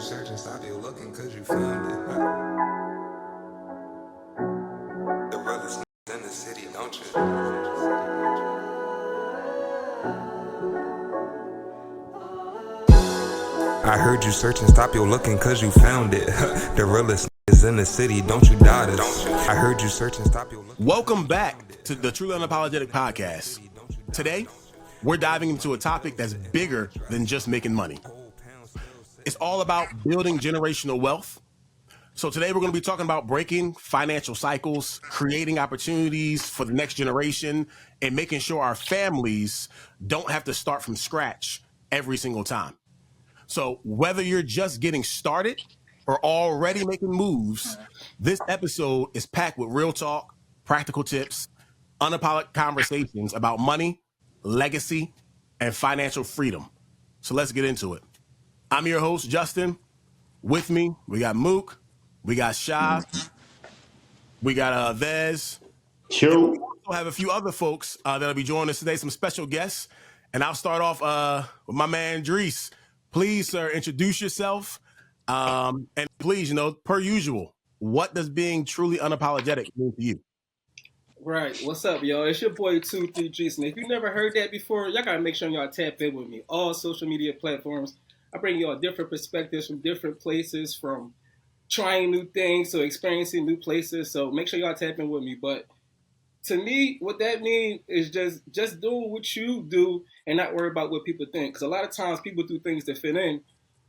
searching, stop you looking, cause you found it. The realest in the city, don't you? I heard you searching, stop your looking, cause you found it. The realest is in the city, don't you doubt it. I heard you searching, stop your looking. Welcome back to the Truly Unapologetic Podcast. Today, we're diving into a topic that's bigger than just making money. It's all about building generational wealth. So today we're going to be talking about breaking financial cycles, creating opportunities for the next generation, and making sure our families don't have to start from scratch every single time. So whether you're just getting started or already making moves, this episode is packed with real talk, practical tips, unapologetic conversations about money, legacy, and financial freedom. So let's get into it. I'm your host, Justin. With me, we got Mook, we got Sha, we got Vez. Sure. We also have a few other folks that'll be joining us today, some special guests. And I'll start off with my man, Dries. Please, sir, introduce yourself. And please, per usual, what does being truly unapologetic mean to you? Right. What's up, y'all? It's your boy 23 Jason. If you never heard that before, y'all gotta make sure y'all tap in with me. All social media platforms. I bring y'all different perspectives from different places, from trying new things to experiencing new places. So make sure y'all tap in with me. But to me, what that means is just doing what you do and not worry about what people think. Because a lot of times people do things to fit in,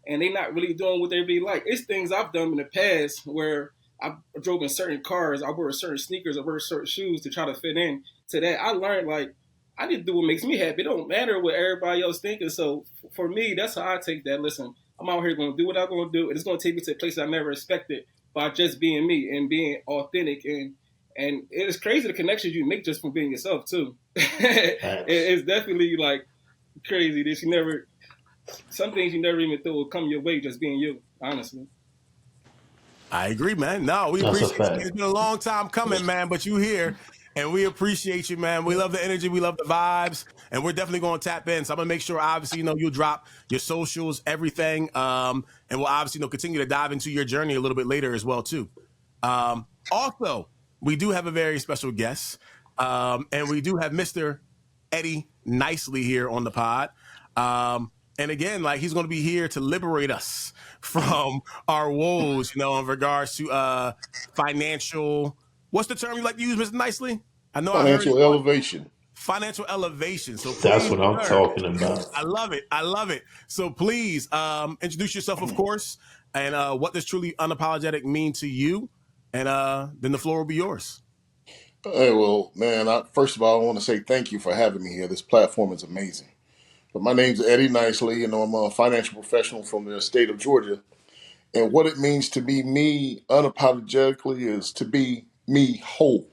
and they're not really doing what they really like. It's things I've done in the past where I drove in certain cars, I wore certain sneakers, I wear certain shoes to try to fit in. To that, I learned, I need to do what makes me happy. It don't matter what everybody else thinking. So for me, that's how I take that. Listen, I'm out here going to do what I'm going to do, and it's going to take me to places I never expected by just being me and being authentic. And it's crazy the connections you make just from being yourself too. It's definitely crazy that some things you never even thought would come your way just being you, honestly. I agree, man. No, we appreciate you. It's been a long time coming, man, but you here, and we appreciate you, man. We love the energy. We love the vibes, and we're definitely going to tap in. So I'm going to make sure, obviously, you'll drop your socials, everything, and we'll obviously, continue to dive into your journey a little bit later as well, too. Also, we do have a very special guest, and we do have Mr. Eddie Nicely here on the pod. And again, he's going to be here to liberate us from our woes, in regards to financial. What's the term you like to use, Mr. Nicely? I know financial elevation. Financial elevation. So that's what I'm talking about. I love it. I love it. So please introduce yourself, of course, and what does truly unapologetic mean to you? And then the floor will be yours. Hey, well, man, first of all, I want to say thank you for having me here. This platform is amazing. But my name's Eddie Nicely, and I'm a financial professional from the state of Georgia. And what it means to be me unapologetically is to be me whole.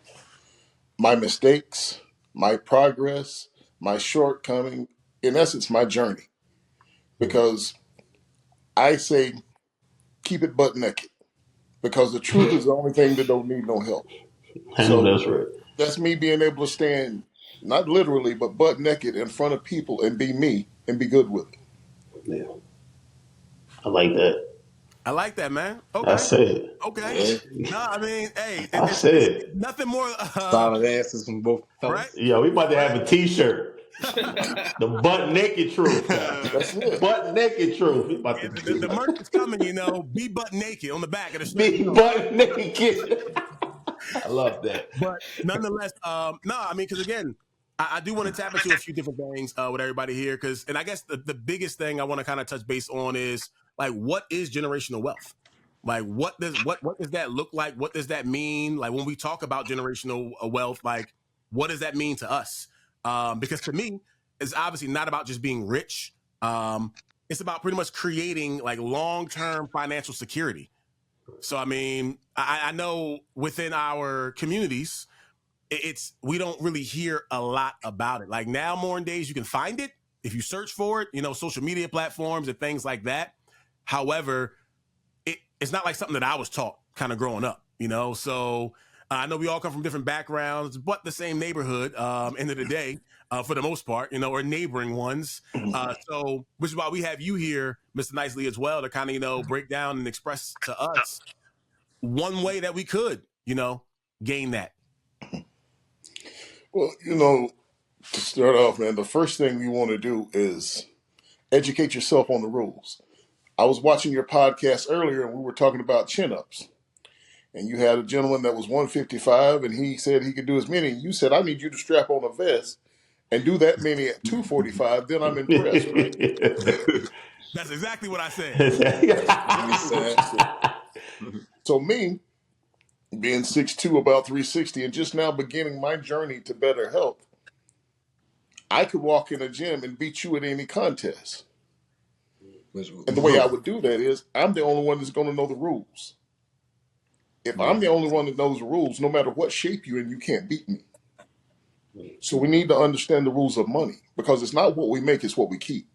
My mistakes, my progress, my shortcoming, in essence, my journey. Because I say, keep it butt naked. Because the truth is the only thing that don't need no help. So that's right. That's me being able to stand, not literally, but butt naked in front of people and be me and be good with it. Yeah. I like that. I like that, man. Okay. I said it. Okay. No, I mean, hey, I said it. Nothing more. Solid answers from both fellas. Right? Yeah, we about to have a T-shirt. The butt naked truth. That's it. Butt naked truth. The merch is coming, be butt naked on the back of the shirt. Be butt naked. I love that. But nonetheless, because again, I do want to tap into a few different things with everybody here, and I guess the biggest thing I want to kind of touch base on is what is generational wealth? What does that look like? What does that mean? When we talk about generational wealth, what does that mean to us? Because to me, it's obviously not about just being rich. It's about pretty much creating long-term financial security. So, I mean, I know within our communities, we don't really hear a lot about it. Now, modern days, you can find it if you search for it, social media platforms and things like that. However, it's not something that I was taught kind of growing up, So I know we all come from different backgrounds, but the same neighborhood, end of the day. for the most part, or neighboring ones. So, which is why we have you here, Mr. Nicely, as well, to kind of, break down and express to us one way that we could, gain that. Well, to start off, man, the first thing you want to do is educate yourself on the rules. I was watching your podcast earlier, and we were talking about chin-ups. And you had a gentleman that was 155, and he said he could do as many. You said, I need you to strap on a vest and do that many at 245. Then I'm impressed, right? That's exactly what I said. So me, being 6'2", about 360, and just now beginning my journey to better health, I could walk in a gym and beat you at any contest. And the way I would do that is I'm the only one that's going to know the rules. If I'm the only one that knows the rules, no matter what shape you're in, you can't beat me. So we need to understand the rules of money, because it's not what we make, it's what we keep.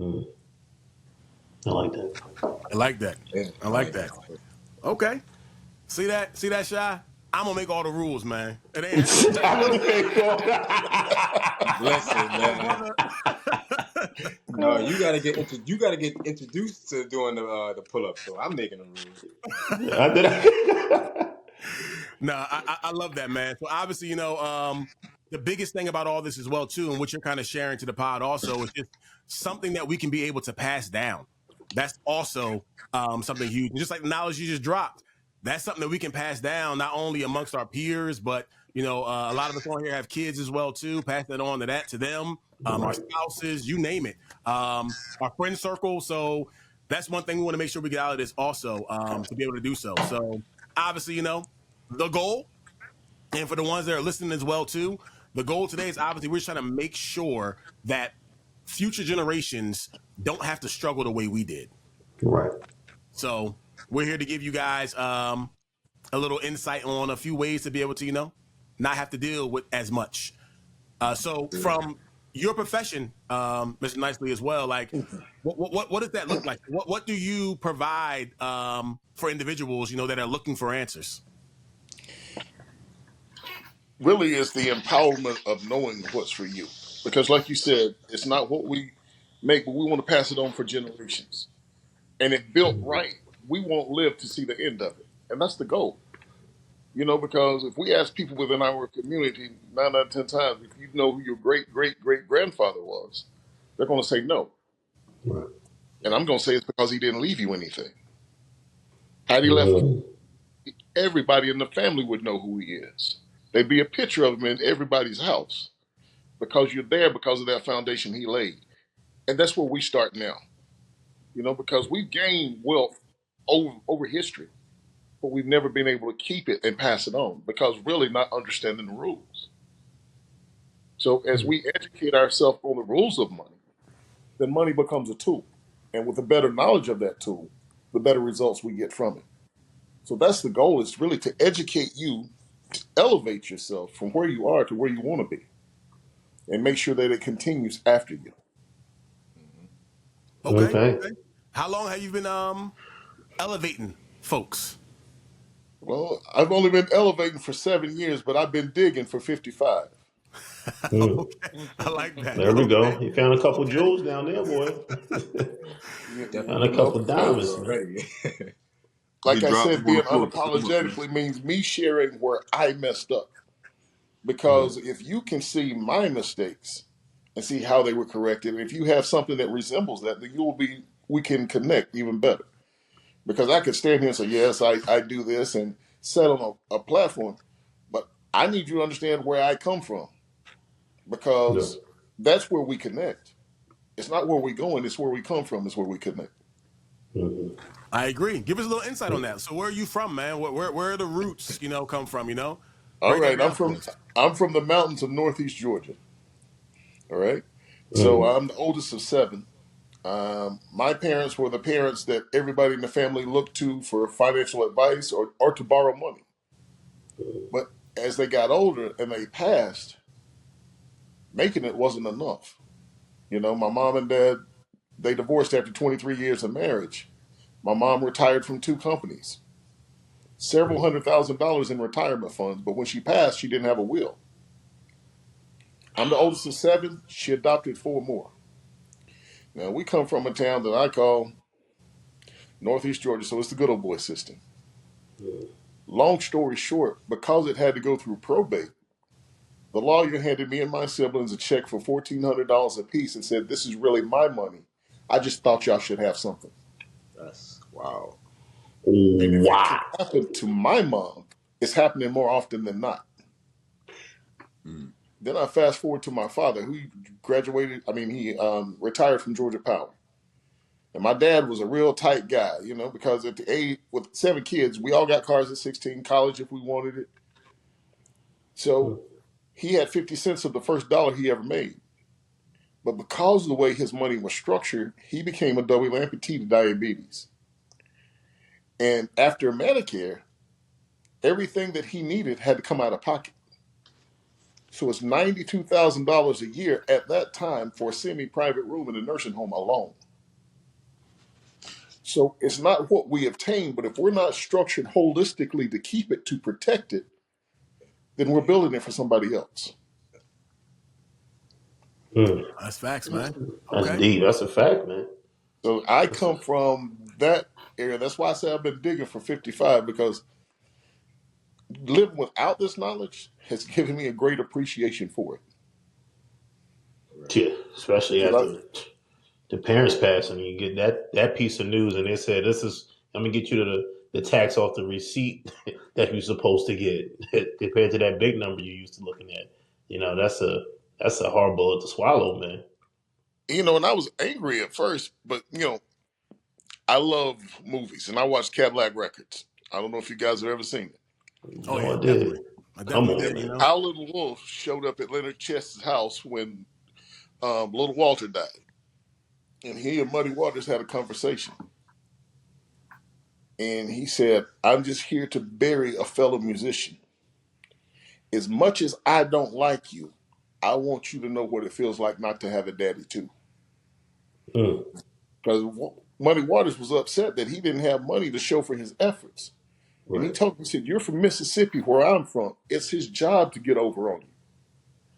I like that. I like that. I like that. Okay. See that, Shy? I'm going to make all the rules, man. It ain't Listen, man. No, you gotta get introduced to doing the pull-up. So I'm making the rules. I did. No, I love that, man. So obviously, the biggest thing about all this as well, too, and what you're kind of sharing to the pod also, is just something that we can be able to pass down. That's also something huge. And just like the knowledge you just dropped, that's something that we can pass down not only amongst our peers, but, a lot of us on here have kids as well, too. Pass that on to them, our spouses, you name it, our friend circle. So that's one thing we want to make sure we get out of this also, to be able to do so. So obviously, the goal, and for the ones that are listening as well, too, the goal today is obviously we're trying to make sure that future generations don't have to struggle the way we did. Right. So we're here to give you guys a little insight on a few ways to be able to, not have to deal with as much. So from your profession, Mr. Nicely as well, like what does that look like? What do you provide for individuals, that are looking for answers? Really is the empowerment of knowing what's for you. Because like you said, it's not what we make, but we want to pass it on for generations. And if built right, we won't live to see the end of it. And that's the goal. Because if we ask people within our community 9 out of 10 times, if you know who your great-great-great-grandfather was, they're going to say no. Right. And I'm going to say it's because he didn't leave you anything. Had he left, everybody in the family would know who he is. There'd be a picture of him in everybody's house because you're there because of that foundation he laid. And that's where we start now. Because we've gained wealth over history, but we've never been able to keep it and pass it on because really not understanding the rules. So as we educate ourselves on the rules of money, then money becomes a tool. And with a better knowledge of that tool, the better results we get from it. So that's the goal, is really to educate you, to elevate yourself from where you are to where you want to be, and make sure that it continues after you. Okay. How long have you been elevating folks? Well, I've only been elevating for 7 years, but I've been digging for 55. Okay. I like that. There we go. You found a couple jewels down there, boy. Found a couple diamonds already. Like I said, being unapologetically means me sharing where I messed up. Because if you can see my mistakes and see how they were corrected, and if you have something that resembles that, then we can connect even better. Because I could stand here and say, yes, I do this and set on a platform, but I need you to understand where I come from, because that's where we connect. It's not where we're going, it's where we come from, is where we connect. I agree. Give us a little insight on that. So where are you from, man? Where are the roots, come from, All right, I'm from the mountains of Northeast Georgia. All right. So I'm the oldest of 7. My parents were the parents that everybody in the family looked to for financial advice or to borrow money. But as they got older and they passed, making it wasn't enough. My mom and dad, they divorced after 23 years of marriage. My mom retired from 2 companies, several $100,000 in retirement funds. But when she passed, she didn't have a will. I'm the oldest of 7. She adopted 4 more. Now, we come from a town that I call Northeast Georgia, so it's the good old boy system. Long story short, because it had to go through probate, the lawyer handed me and my siblings a check for $1,400 apiece and said, "This is really my money. I just thought y'all should have something." That's wow. And if it Wow. can happen to my mom, it's happening more often than not. Then I fast forward to my father, who he retired from Georgia Power. And my dad was a real tight guy, because at the age, with 7 kids, we all got cars at 16, college if we wanted it. So he had 50 cents of the first dollar he ever made. But because of the way his money was structured, he became a double amputee to diabetes. And after Medicare, everything that he needed had to come out of pocket. So it's $92,000 a year at that time for a semi-private room in a nursing home alone. So it's not what we obtain, but if we're not structured holistically to keep it, to protect it, then we're building it for somebody else. That's facts, man. That's Okay. deep. That's a fact, man. So I come from that area. That's why I say I've been digging for 55, because living without this knowledge has given me a great appreciation for it. Yeah, especially 'Cause after the parents pass and you get that piece of news and they said, "This is, I'm gonna get you to the tax off the receipt that you're supposed to get," compared to that big number you used to looking at. That's a hard bullet to swallow, man. and I was angry at first, but I love movies and I watch Cadillac Records. I don't know if you guys have ever seen it. Oh No, yeah, I definitely. did. I Come definitely on, did. man. Our Little Wolf showed up at Leonard Chess's house when Little Walter died. And he and Muddy Waters had a conversation. And he said, "I'm just here to bury a fellow musician. As much as I don't like you, I want you to know what it feels like not to have a daddy too." Mm, Because Muddy Waters was upset that he didn't have money to show for his efforts. And he right, told me, he said, "You're from Mississippi, where I'm from. It's his job to get over on you.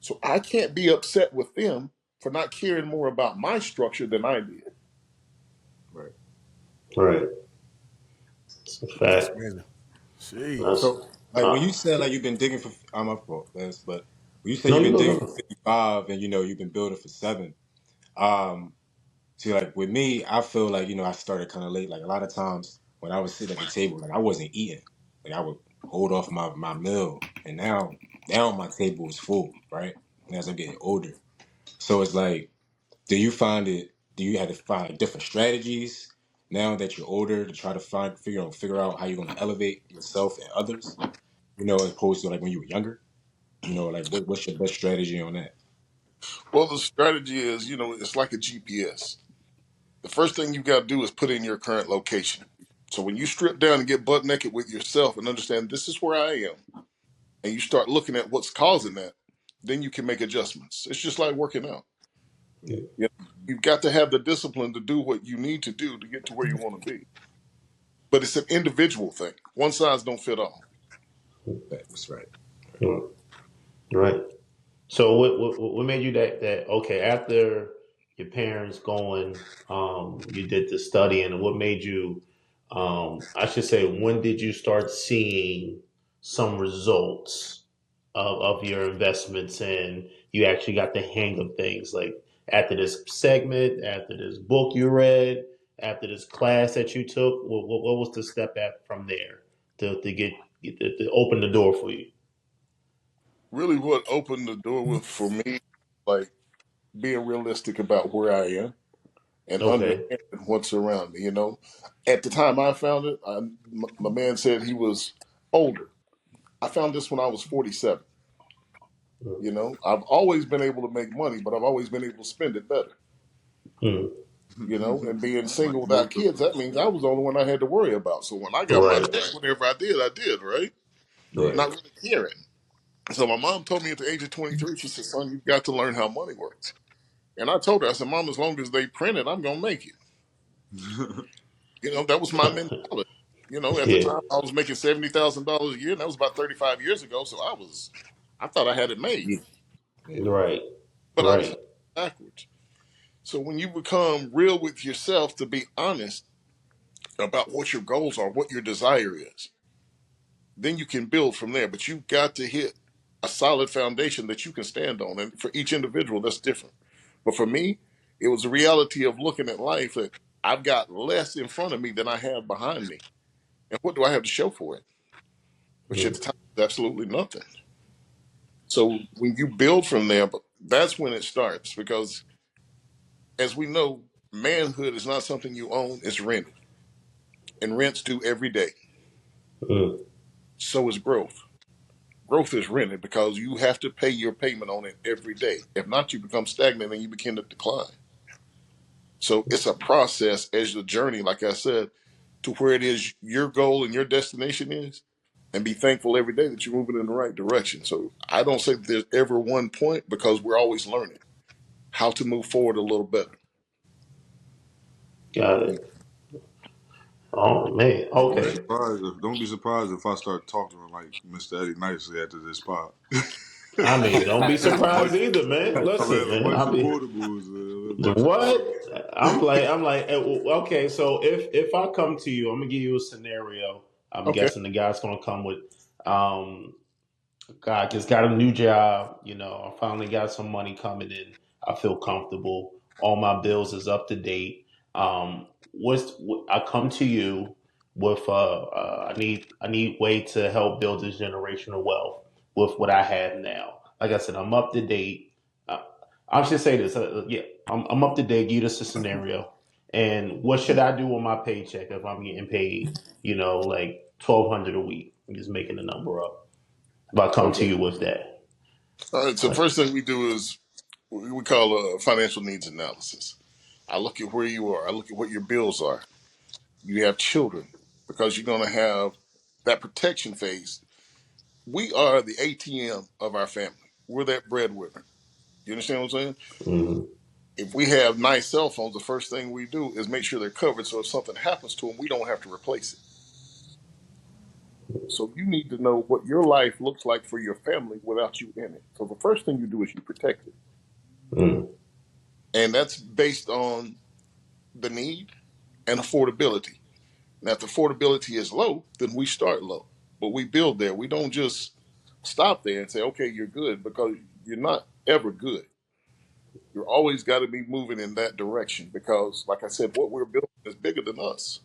So I can't be upset with them for not caring more about my structure than I did." Right. right. It's a That's fact. crazy. Jeez. That's So, like when uh, you said like you've been digging for, I'm up for this, but when you say no, you've you been go, digging for go. 55 and you've been building for 7, um, see, like with me, I feel like I started kind of late. Like a lot of times when I was sitting at the table, like I wasn't eating, like I would hold off my meal, and now my table is full, right? And as I'm getting older, so it's like, do you find it? Do you have to find different strategies now that you're older to try to figure out how you're going to elevate yourself and others? As opposed to like when you were younger. Like what's your best strategy on that? Well, the strategy is, it's like a GPS. The first thing you got to do is put in your current location. So when you strip down and get butt naked with yourself and understand this is where I am, and you start looking at what's causing that, then you can make adjustments. It's just like working out. Yeah, You've got to have the discipline to do what you need to do to get to where you want to be. But it's an individual thing. One size don't fit all. that's right. Right. Right. So what made you that okay after your parents going you did the study and what made you I should say when did you start seeing some results of your investments and you actually got the hang of things like after this segment, after this book you read, after this class that you took, what was the step at from there to open the door for you? Really, what opened the door with for me, like being realistic about where I am and Okay. understanding what's around me. At the time I found it, my man said he was older. I found this when I was 47. I've always been able to make money, but I've always been able to spend it better. Hmm. And being single Like without most of kids, that us. means I was the only one I had to worry about. So when I got my Right. check, whatever I did, right? Yeah. Right. Not really caring. So my mom told me at the age of 23, she said, "Son, you've got to learn how money works." And I told her, I said, "Mom, as long as they print it, I'm going to make it." That was my mentality. At the Yeah. time I was making $70,000 a year, and that was about 35 years ago. So I thought I had it made. Yeah. Right. But I was Right. backwards. So when you become real with yourself to be honest about what your goals are, what your desire is, then you can build from there. But you've got to hit a solid foundation that you can stand on. And for each individual, that's different. But for me, it was the reality of looking at life that I've got less in front of me than I have behind me. And what do I have to show for it? Which at the time was absolutely nothing. So when you build from there, that's when it starts. Because as we know, manhood is not something you own, it's rented. And rent's due every day. Mm. So is growth. Growth is rented because you have to pay your payment on it every day. If not, you become stagnant and you begin to decline. So it's a process as the journey, like I said, to where it is your goal and your destination is, and be thankful every day that you're moving in the right direction. So I don't say that there's ever one point because we're always learning how to move forward a little better. Got it. Oh man. Okay. Don't be surprised if I start talking like Mr. Eddie Nicely after this pod. I mean, don't be A surprised bunch, either, man. I Listen, read a man. bunch I'll of be quotables, a bunch of what? quotables. I'm like, okay. So if I come to you, I'm gonna give you a scenario. I'm Okay. guessing the guy's gonna come with, God, just got a new job. I finally got some money coming in. I feel comfortable. All my bills is up to date. I come to you with I need way to help build this generational wealth with what I have now. Like I said, I'm up to date. Uh, I should say this. Yeah, I'm up to date. Give us a scenario. And what should I do with my paycheck if I'm getting paid? Like 1,200 a week. I'm just making the number up. If I come to Okay. you with that. All right. So Like, first thing we do is we call a financial needs analysis. I look at where you are. I look at what your bills are. You have children because you're going to have that protection phase. We are the ATM of our family. We're that breadwinner. You understand what I'm saying? mm-hmm, If we have nice cell phones, the first thing we do is make sure they're covered so if something happens to them, we don't have to replace it. So you need to know what your life looks like for your family without you in it. So the first thing you do is you protect it. mm-hmm, And that's based on the need and affordability. Now, if the affordability is low, then we start low, but we build there. We don't just stop there and say, okay, you're good, because you're not ever good. You're always got to be moving in that direction because, like I said, what we're building is bigger than us.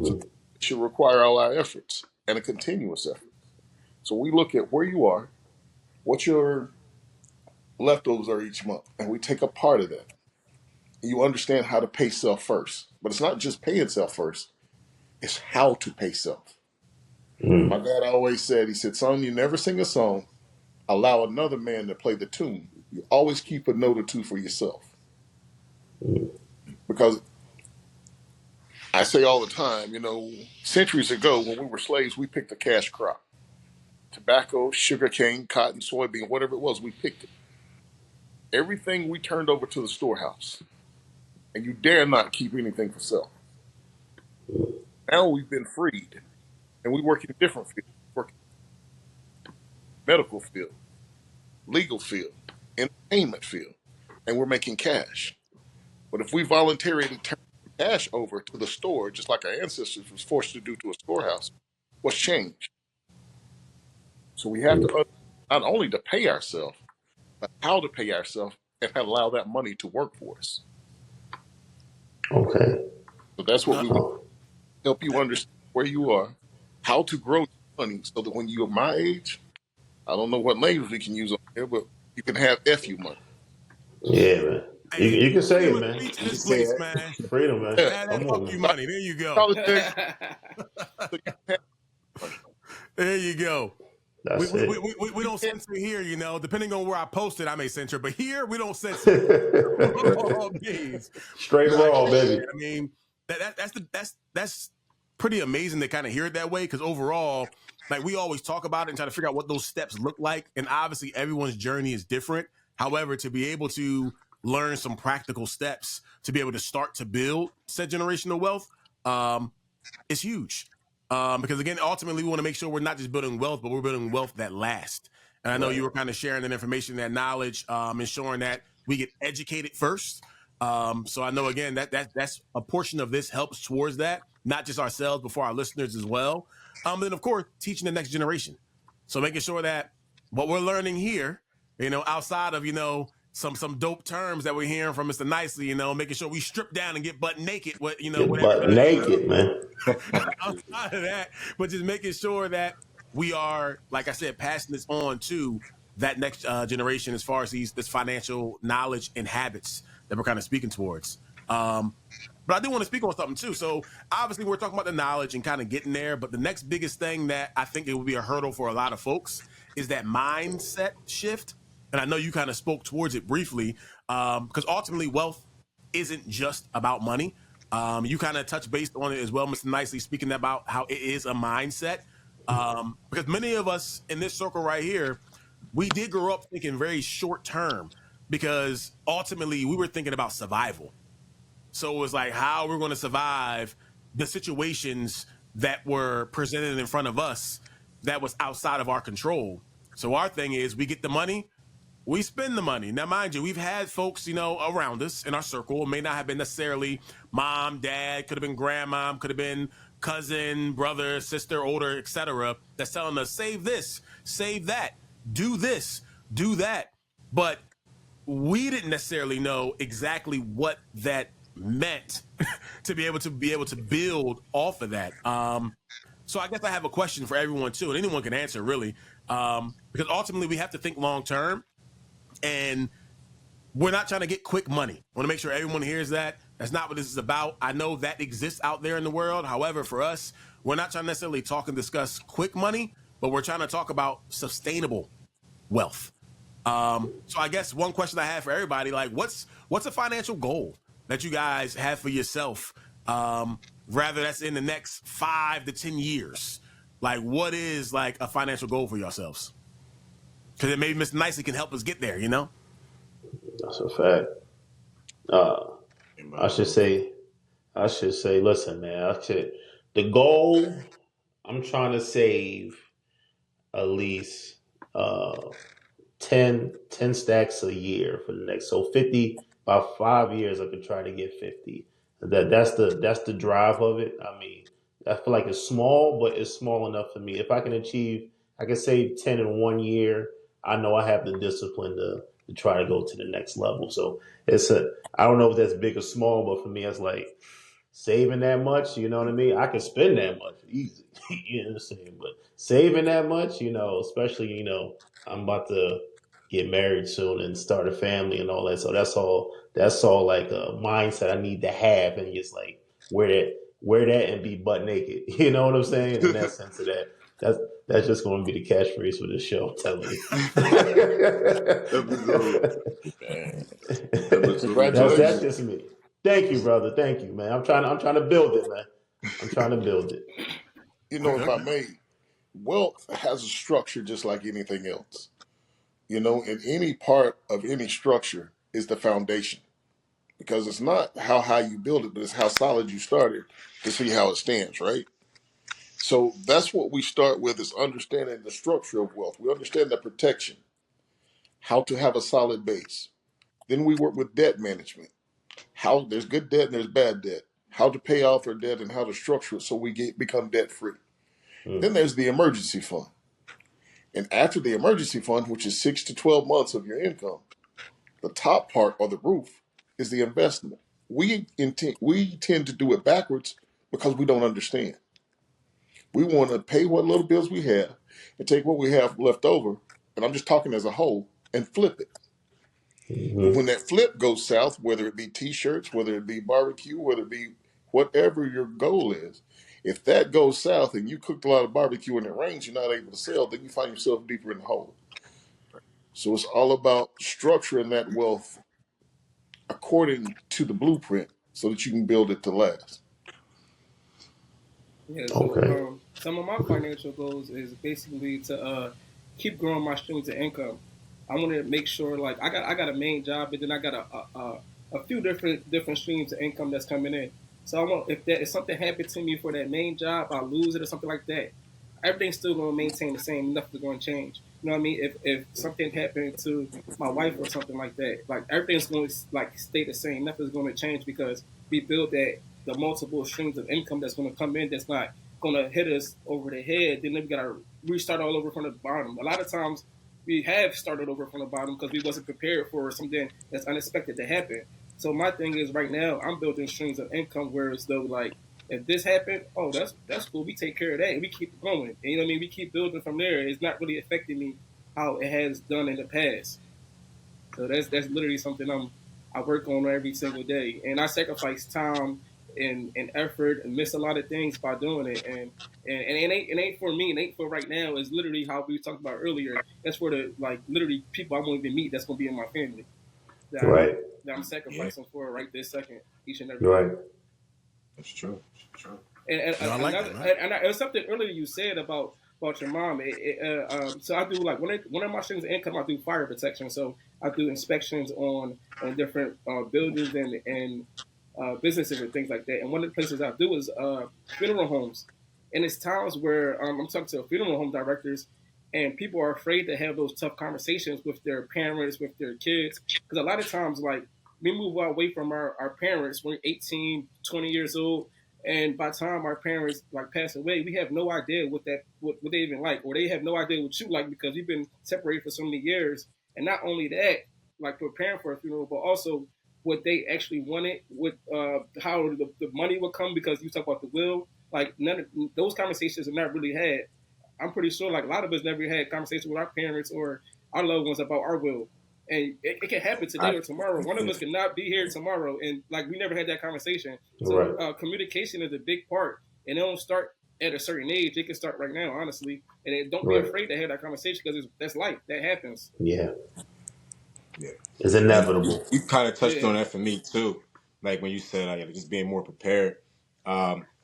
So mm-hmm. it should require all our efforts and a continuous effort. So we look at where you are, what your leftovers are each month, and we take a part of that. You understand how to pay self first, but it's not just paying self first; it's how to pay self. My dad always said, he said, son, you never sing a song, allow another man to play the tune. You always keep a note or two for yourself. Because I say all the time, centuries ago when we were slaves, we picked a cash crop. Tobacco, sugarcane, cotton, soybean, whatever it was, we picked it. Everything we turned over to the storehouse. And you dare not keep anything for self. Now we've been freed and we work in different fields. We work in medical field, legal field, entertainment field, and we're making cash. But if we voluntarily turn cash over to the store, just like our ancestors was forced to do to a storehouse, what's changed? So we have to not only to pay ourselves, but how to pay ourselves and how to allow that money to work for us. Okay. So that's what we want Oh, to help you understand where you are, how to grow your money so that when you're my age, I don't know what language we can use on here, but you can have FU money. yeah, man. You, Hey, you can say he it, was man. preaching You his can say place, that. man. Freedom, man. Yeah. Have that Come fuck on, you man. money. There you go. College degree, so you can have money. There you go. We, That's we, we, it. we, we You don't can't. censor here, depending on where I post it, I may censor, but here we don't censor. All means. Straight But I raw, get it, man. baby. I mean, that's pretty amazing to kind of hear it that way because overall, like we always talk about it and try to figure out what those steps look like, and obviously everyone's journey is different. However, to be able to learn some practical steps to be able to start to build said generational wealth, is huge. Because again, ultimately, we want to make sure we're not just building wealth, but we're building wealth that lasts. And I know you were kind of sharing that information, that knowledge, ensuring that we get educated first. So I know, again, that's a portion of this helps towards that, not just ourselves, but for our listeners as well. And then, of course, teaching the next generation. So making sure that what we're learning here, outside of, some dope terms that we're hearing from Mr. Nicely, making sure we strip down and get butt naked, Get with butt everybody. naked, man. Outside of that, but just making sure that we are, like I said, passing this on to that next generation as far as this financial knowledge and habits that we're kind of speaking towards. But I do want to speak on something too. So obviously we're talking about the knowledge and kind of getting there, but the next biggest thing that I think it will be a hurdle for a lot of folks is that mindset shift. And I know you kind of spoke towards it briefly, because ultimately wealth isn't just about money. You kind of touched base on it as well, Mr. Nicely, speaking about how it is a mindset. Because many of us in this circle right here, we did grow up thinking very short term, because ultimately we were thinking about survival. So it was like how we're going to survive the situations that were presented in front of us that was outside of our control. So our thing is, we get the money, we spend the money. Now, mind you, we've had folks, around us in our circle. It may not have been necessarily mom, dad, could have been grandma, could have been cousin, brother, sister, older, etc. That's telling us, save this, save that, do this, do that. But we didn't necessarily know exactly what that meant to be able to build off of that. So I guess I have a question for everyone too, and anyone can answer really, because ultimately we have to think long term. And we're not trying to get quick money. I want to make sure everyone hears that. That's not what this is about. I know that exists out there in the world. However, for us, we're not trying to necessarily talk and discuss quick money, but we're trying to talk about sustainable wealth. So I guess one question I have for everybody, like what's a financial goal that you guys have for yourself, rather that's in the next 5 to 10 years? Like what is like a financial goal for yourselves? Because maybe Mr. Nicely can help us get there, That's a fact. I should say, listen, man. The goal. I'm trying to save at least uh, 10 stacks a year for the next. So 50 by 5 years. I could try to get 50. That's the drive of it. I mean, I feel like it's small, but it's small enough for me. If I can I can save 10 in 1 year. I know I have the discipline to try to go to the next level. So I don't know if that's big or small, but for me, it's like saving that much, you know what I mean? I can spend that much easy, you know what I'm saying? But saving that much, especially, I'm about to get married soon and start a family and all that. So that's all like a mindset I need to have, and just like wear that and be butt naked. You know what I'm saying? In that sense of that. That's just going to be the catchphrase for this show. I'm telling you. That's Congratulations. just me. Thank you, brother. Thank you, man. I'm trying to build it, man. I'm trying to build it. If I may, wealth has a structure just like anything else. And any part of any structure is the foundation, because it's not how high you build it, but it's how solid you started to see how it stands, right? So that's what we start with, is understanding the structure of wealth. We understand the protection, how to have a solid base. Then we work with debt management. How there's good debt and there's bad debt. How to pay off our debt and how to structure it so we become debt free. Then there's the emergency fund. And after the emergency fund, which is 6 to 12 months of your income, the top part or the roof is the investment. We tend to do it backwards because we don't understand. We want to pay what little bills we have and take what we have left over, and I'm just talking as a whole, and flip it. But when that flip goes south, whether it be T-shirts, whether it be barbecue, whether it be whatever your goal is, if that goes south and you cooked a lot of barbecue and it rains, you're not able to sell, then you find yourself deeper in the hole. So it's all about structuring that wealth according to the blueprint so that you can build it to last. Yeah, so Okay. some of my financial goals is basically to keep growing my streams of income. I want to make sure, like, I got a main job, but then I got a few different streams of income that's coming in. So I want, if something happened to me for that main job, I lose it or something like that, everything's still going to maintain the same. Nothing's going to change. You know what I mean? If something happened to my wife or something like that, like everything's going to like stay the same. Nothing's going to change because we built that the multiple streams of income that's going to come in. That's not going to hit us over the head. Then we got to restart all over from the bottom. A lot of times we have started over from the bottom because we wasn't prepared for something that's unexpected to happen. So my thing is right now I'm building streams of income where it's though like if this happened, oh, that's cool. We take care of that. And we keep going. And, you know what I mean? We keep building from there. It's not really affecting me how it has done in the past. So that's literally something I work on every single day, and I sacrifice time and effort and miss a lot of things by doing it. And it ain't for me. It ain't for right now. It's literally how we talked about earlier. That's for the like literally people I won't even meet. That's gonna be in my family that Right. I'm Yeah, sacrificing for right this second, each and every day. Right. that's true. That's true. I like Another, that, man. it was something earlier you said about your mom. So I do like one of my streams of income. I do fire protection. So I do inspections on different buildings and businesses and things like that. And one of the places I do is funeral homes. And it's times where I'm talking to funeral home directors, and people are afraid to have those tough conversations with their parents, with their kids, because a lot of times like we move away from our parents when we're 18, 20 years old, and by the time our parents like pass away, we have no idea what they even like, or they have no idea what you like because you've been separated for so many years. And not only that, like preparing for a funeral, but also what they actually wanted, what how the money would come because you talk about the will. Like none of those conversations are not really had. I'm pretty sure like a lot of us never had conversations with our parents or our loved ones about our will. And it can happen today I, or tomorrow. One of us could not be here tomorrow, and like we never had that conversation. So Right. communication is a big part, and it don't start at a certain age. It can start right now, honestly. And don't be Right. afraid to have that conversation because that's life. That happens. Yeah. yeah. It's And inevitable. you kind of touched Yeah, on that for me too. Like when you said, like just being more prepared.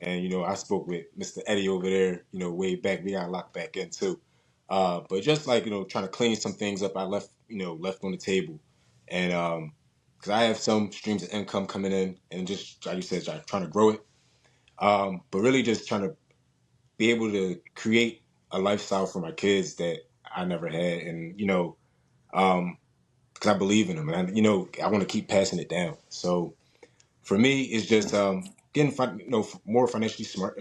And I spoke with Mr. Eddie over there. Way back, we got locked back in too. But just like trying to clean some things up, I left on the table, and because I have some streams of income coming in, and just like you said, trying to grow it. But really just trying to be able to create a lifestyle for my kids that I never had, and um, because I believe in them, and I want to keep passing it down. So for me, it's just getting more financially smart,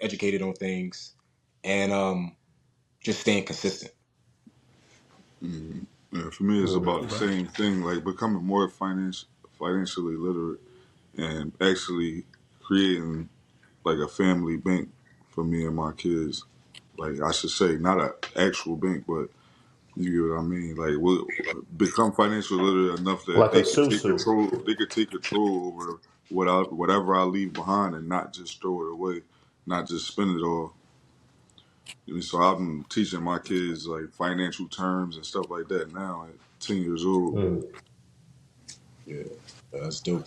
educated on things, and just staying consistent. Yeah, for me, it's about the Okay. same thing, like becoming more financially literate and actually creating like a family bank for me and my kids. Like I should say, not an actual bank, but you get what I mean. Like we'll become financially literate enough that Like a they could take susu. control. They could take control over whatever I leave behind, and not just throw it away, not just spend it all. So I'm teaching my kids like financial terms and stuff like that now at 10 years old. Mm. Yeah, that's dope.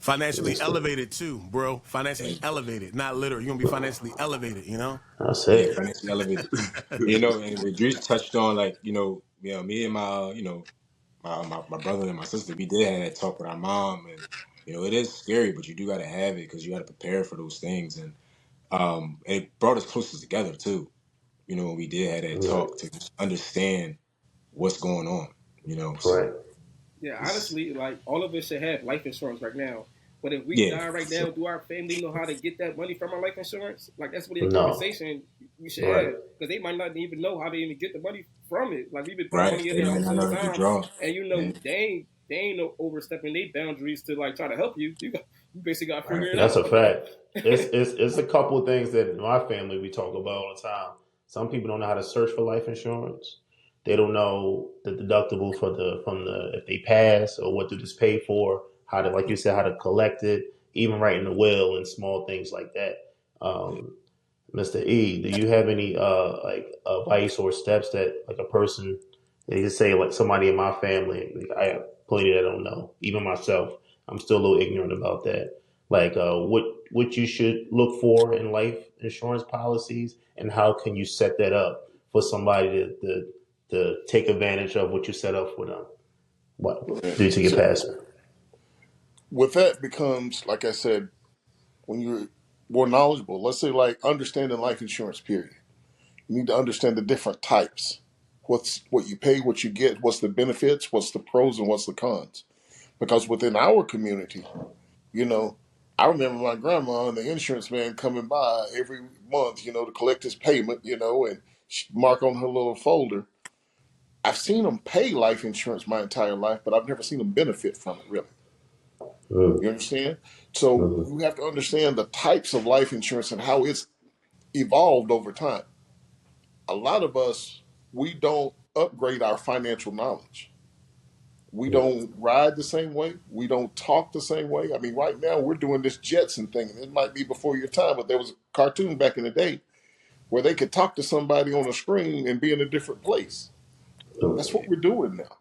Financially That's good. elevated too, bro. Financially And, elevated, not literate. You're gonna be financially elevated, you know? That's yeah, it. financially elevated. And what Drew touched on, like me and my my brother and my sister, we did have that talk with our mom, and it is scary, but you do got to have it because you got to prepare for those things, and it brought us closer together too. When we did have that Right. talk to just understand what's going on. Right. So yeah. it's Honestly, like all of us should have life insurance right now. But if we yeah, die right so, now, do our family know how to get that money from our life insurance? Like that's really a No. conversation we should Right. have because they might not even know how to even get the money from it. Like we've been putting right. money in They there might all not this know how to time, draw. and Yeah, they ain't no overstepping their boundaries to like try to help you. You basically got to figure right. it That's a out. fact. It's a couple of things that in my family we talk about all the time. Some people don't know how to search for life insurance. They don't know the deductible for the from the if they pass or what do this pay for, how to like you said, how to collect it, even writing the will and small things like that. Yeah. Mr. E, do you have any like advice or steps that like a person they just say like somebody in my family, like, I have plenty that I don't know, even myself. I'm still a little ignorant about that. Like what you should look for in life insurance policies, and how can you set that up for somebody to take advantage of what you set up for them? What Yeah. due to your So passing? with that becomes, like I said, when you're more knowledgeable, let's say like understanding life insurance period. You need to understand the different types. What's what you pay, what you get, what's the benefits, what's the pros, and what's the cons. Because within our community, you know, I remember my grandma and the insurance man coming by every month, to collect his payment, and mark on her little folder. I've seen them pay life insurance my entire life, but I've never seen them benefit from it, really. You understand? So you have to understand the types of life insurance and how it's evolved over time. A lot of us, we don't upgrade our financial knowledge. We don't ride the same way. We don't talk the same way. I mean, right now we're doing this Jetson thing, and it might be before your time, but there was a cartoon back in the day where they could talk to somebody on a screen and be in a different place. That's what we're doing now.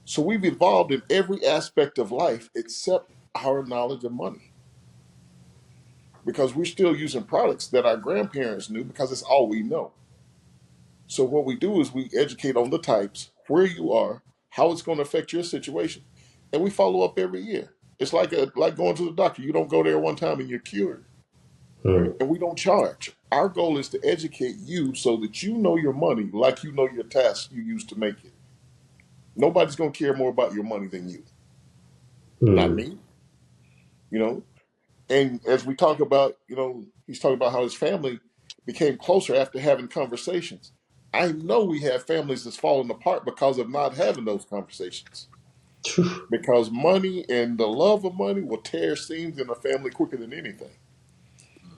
So we've evolved in every aspect of life except our knowledge of money. Because we're still using products that our grandparents knew because it's all we know. So what we do is we educate on the types, where you are, how it's going to affect your situation, and we follow up every year. It's like going to the doctor. You don't go there one time and you're cured. And we don't charge. Our goal is to educate you so that you know your money like you know your tasks you used to make it. Nobody's going to care more about your money than you. Not me. And as we talk about, he's talking about how his family became closer after having conversations. I know we have families that's falling apart because of not having those conversations. Because money and the love of money will tear seams in a family quicker than anything.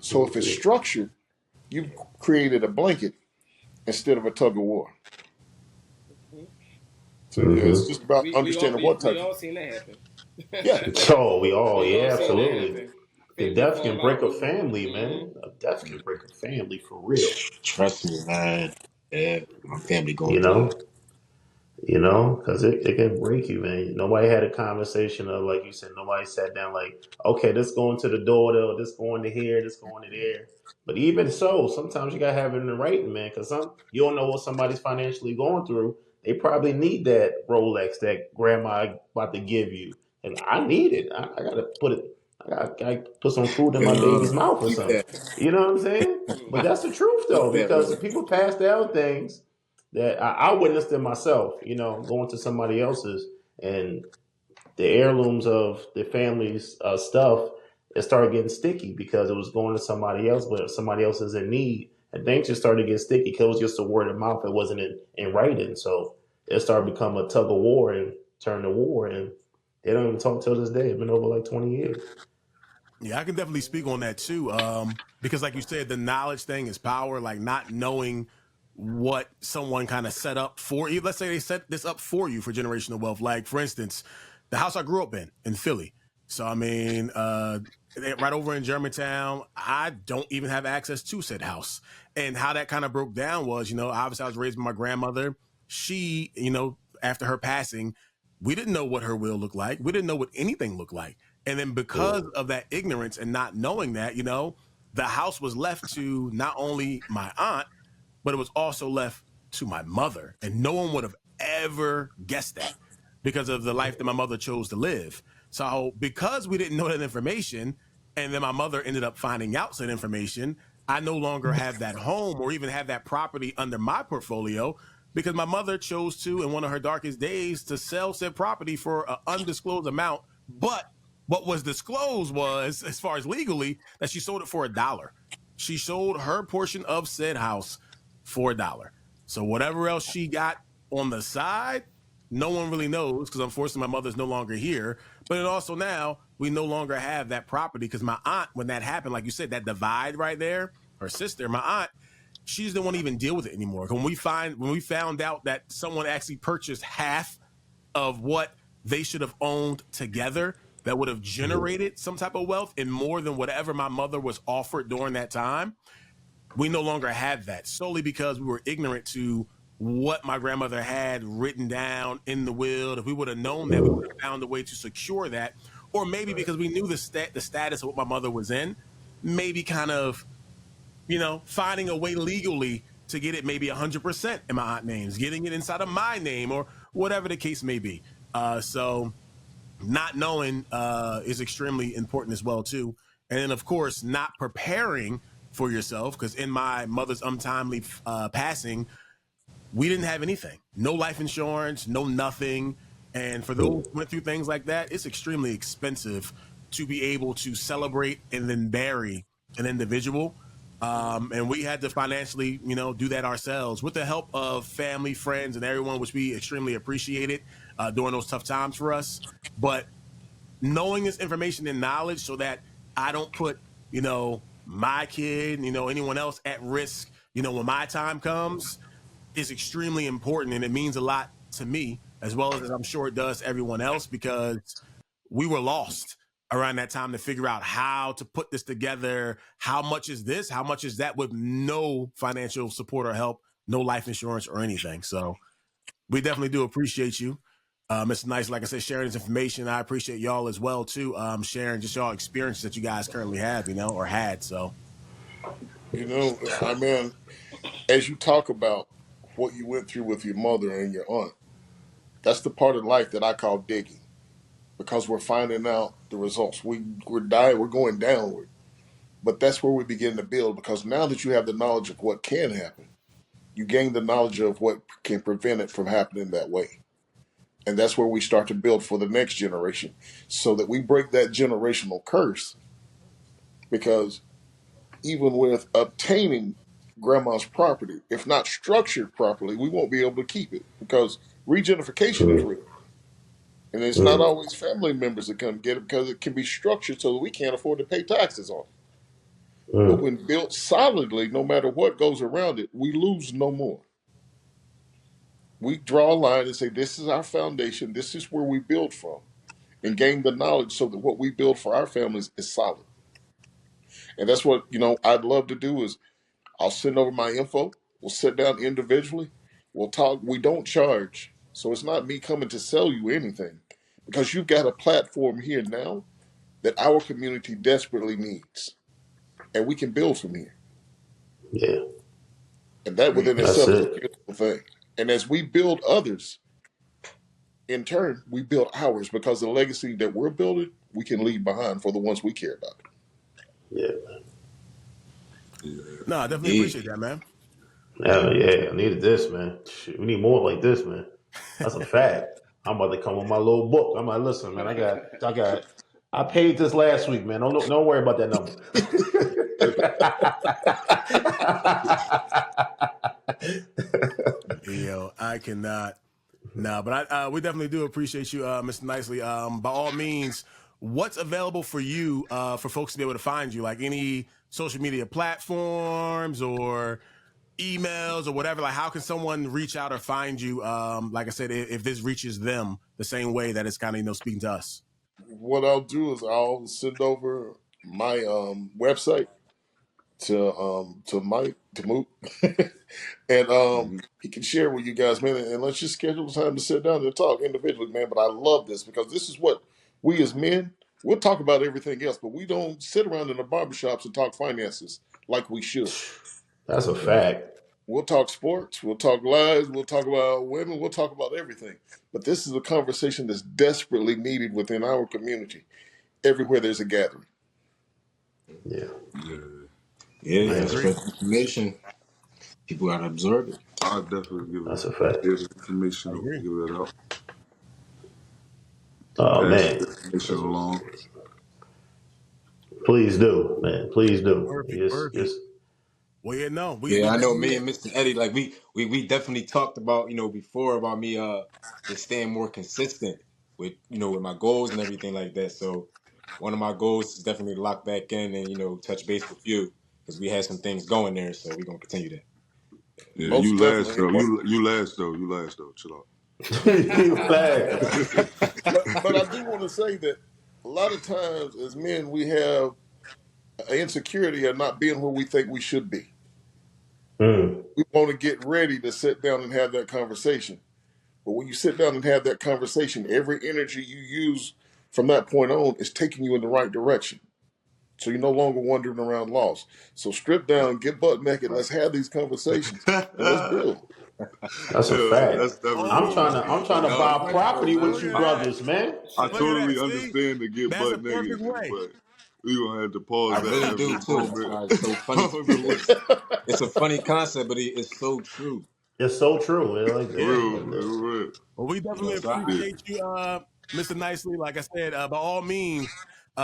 So if it's structured, you've created a blanket instead of a tug of war. So it's just about understanding what type. We all seen that happen. Yeah. So we all, We all seen that absolutely. happen. The Family death can fall break out. a family, man. A death can break a family for real. Trust me, man. Yeah, my family You going through it. know, because it can break you, man. Nobody had a conversation of, like you said, nobody sat down like, okay, this going to the door, this going to here, this going to there. But even so, sometimes you gotta have it in writing, man, because you don't know what somebody's financially going through. They probably need that Rolex that grandma about to give you, and I need it. I gotta put it. I gotta put some food in my baby's mouth or Keep something. that. You know what I'm saying? But that's the truth, Keep though, that, because brother. people pass down things that I witnessed it myself, going to somebody else's and the heirlooms of the family's stuff, it started getting sticky because it was going to somebody else, but somebody else is in need. And things just started to get sticky because it was just a word of mouth. It wasn't in writing. So it started becoming a tug of war and turned to war. And they don't even talk till this day. It's been over like 20 years. Yeah, I can definitely speak on that too. Because like you said, the knowledge thing is power, like not knowing what someone kind of set up for you. Let's say they set this up for you for generational wealth. Like, for instance, the house I grew up in Philly. So, I mean, right over in Germantown, I don't even have access to said house. And how that kind of broke down was, obviously I was raised by my grandmother. She, after her passing, we didn't know what her will looked like. We didn't know what anything looked like. And then because of that ignorance and not knowing that, the house was left to not only my aunt, but it was also left to my mother. And no one would have ever guessed that because of the life that my mother chose to live. So because we didn't know that information, and then my mother ended up finding out said information, I no longer have that home or even have that property under my portfolio because my mother chose to, in one of her darkest days, to sell said property for an undisclosed amount. But what was disclosed was, as far as legally, that she sold it for $1. She sold her portion of said house for $1. So whatever else she got on the side, no one really knows because unfortunately my mother's no longer here. But then also now we no longer have that property because my aunt, when that happened, like you said, that divide right there, her sister, my aunt, she doesn't want to even deal with it anymore. When we found out that someone actually purchased half of what they should have owned together, that would have generated some type of wealth and more than whatever my mother was offered during that time, we no longer have that solely because we were ignorant to what my grandmother had written down in the will. If we would have known that, we would have found a way to secure that. Or maybe because we knew the status of what my mother was in, maybe kind of, finding a way legally to get it maybe 100% in my aunt's names, getting it inside of my name or whatever the case may be. So not knowing is extremely important as well, too. And then, of course, not preparing for yourself, because in my mother's untimely passing, we didn't have anything. No life insurance, no nothing. And for those who went through things like that, it's extremely expensive to be able to celebrate and then bury an individual. And we had to financially, do that ourselves with the help of family, friends, and everyone, which we extremely appreciated during those tough times for us. But knowing this information and knowledge so that I don't put, my kid, anyone else at risk, when my time comes, is extremely important. And it means a lot to me, as well as I'm sure it does to everyone else, because we were lost around that time to figure out how to put this together. How much is this? How much is that, with no financial support or help, no life insurance or anything? So we definitely do appreciate you. It's nice, like I said, sharing this information. I appreciate y'all as well too, sharing just y'all experiences that you guys currently have, or had. So, I mean, as you talk about what you went through with your mother and your aunt, that's the part of life that I call digging, because we're finding out the results. We're going downward, but that's where we begin to build, because now that you have the knowledge of what can happen, you gain the knowledge of what can prevent it from happening that way. And that's where we start to build for the next generation, so that we break that generational curse. Because even with obtaining grandma's property, if not structured properly, we won't be able to keep it, because regentrification is real. And it's not always family members that come get it, because it can be structured so that we can't afford to pay taxes on it. But when built solidly, no matter what goes around it, we lose no more. We draw a line and say, this is our foundation, this is where we build from, and gain the knowledge so that what we build for our families is solid. And that's what, I'd love to do is I'll send over my info. We'll sit down individually. We'll talk. We don't charge. So it's not me coming to sell you anything, because you've got a platform here now that our community desperately needs. And we can build from here. Yeah. And that within That's itself is a it. beautiful thing. And as we build others, in turn, we build ours, because the legacy that we're building, we can leave behind for the ones we care about. Yeah. No, I definitely appreciate that, man. Yeah, I needed this, man. Shit, we need more like this, man. That's a fact. I'm about to come with my little book. I'm like, listen, man, I paid this last week, man. Don't worry about that number. I cannot. No, but we definitely do appreciate you, Mr. Nicely. By all means, what's available for you for folks to be able to find you? Like any social media platforms or emails or whatever? Like, how can someone reach out or find you? Like I said, if this reaches them the same way that it's kind of speaking to us. What I'll do is I'll send over my website to Mike to Moot, and he can share with you guys, man. And let's just schedule time to sit down and talk individually, man. But I love this, because this is what we as men, we'll talk about everything else, but we don't sit around in the barbershops and talk finances like we should. That's a fact. We'll talk sports, we'll talk lives, we'll talk about women, we'll talk about everything. But this is a conversation that's desperately needed within our community, everywhere there's a gathering. Yeah. It's information. People gotta absorb it. I'll definitely give That's a it. fact. Give information. Give it out. Oh, Pass man. information along. Please do, man. Please do. Perfect. Well, yeah, no. I know me and Mr. Eddie, like we definitely talked about, before, about me just staying more consistent with, with my goals and everything like that. So one of my goals is definitely to lock back in and, touch base with you, because we had some things going there. So we're going to continue that. Yeah, Most you last definitely. though. You last though. Chill out. But I do want to say that a lot of times as men, we have an insecurity of not being where we think we should be. We want to get ready to sit down and have that conversation. But when you sit down and have that conversation, every energy you use from that point on is taking you in the right direction. So you're no longer wandering around lost. So strip down, get butt naked, let's have these conversations, and let's build. That's a fact. That's definitely I'm trying to buy property with you brothers, man. I totally understand to get butt naked, but we gonna have to pause I that. really do too. It's so funny. It's a funny concept, but it's so true. It's so true. Like that. Real. Well, we You know, definitely so appreciate you, Mr. Nicely. Like I said, by all means,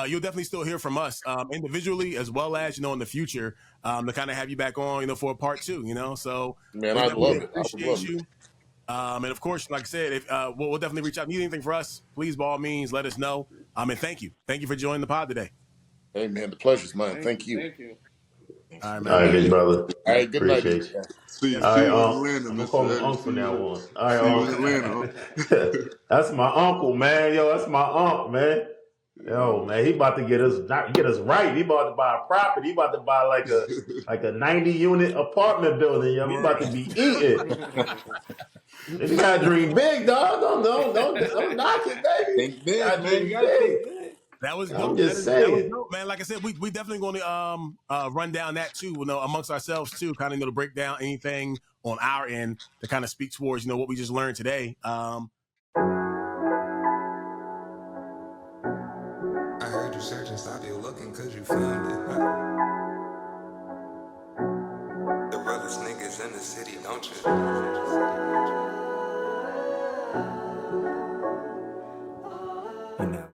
you'll definitely still hear from us individually as well as, in the future to kind of have you back on, for a part 2, So Man, we I'd definitely love it. I would appreciate love it. you. And of course, like I said, if we'll definitely reach out. Need anything for us, please, by all means, let us know. And thank you. Thank you for joining the pod today. Hey, man, the pleasure's mine. Thank you. Thank you. All right, All man. right, Be big good. brother. All right, good night, Appreciate you. man. See Yes, All sir. right, you in Atlanta, I'm gonna call Mr. him Eddie. Unc from now on. All See you in right, Atlanta. That's my uncle, man. Yo, that's my uncle, man. Yo, man, he about to get us right. He about to buy a property. He about to buy like a 90-unit apartment building. Yo, he about to be eating. And you gotta dream big, dog. Don't knock it, baby. think You big, gotta man. You dream gotta big. think big. That was I'm dope. That just was saying. dope, man. Like I said, we definitely going to run down that too, amongst ourselves too, kind of to break down anything on our end to kind of speak towards what we just learned today. I heard you searching, stop your looking, cause you found it. The realest niggas in the city, don't you?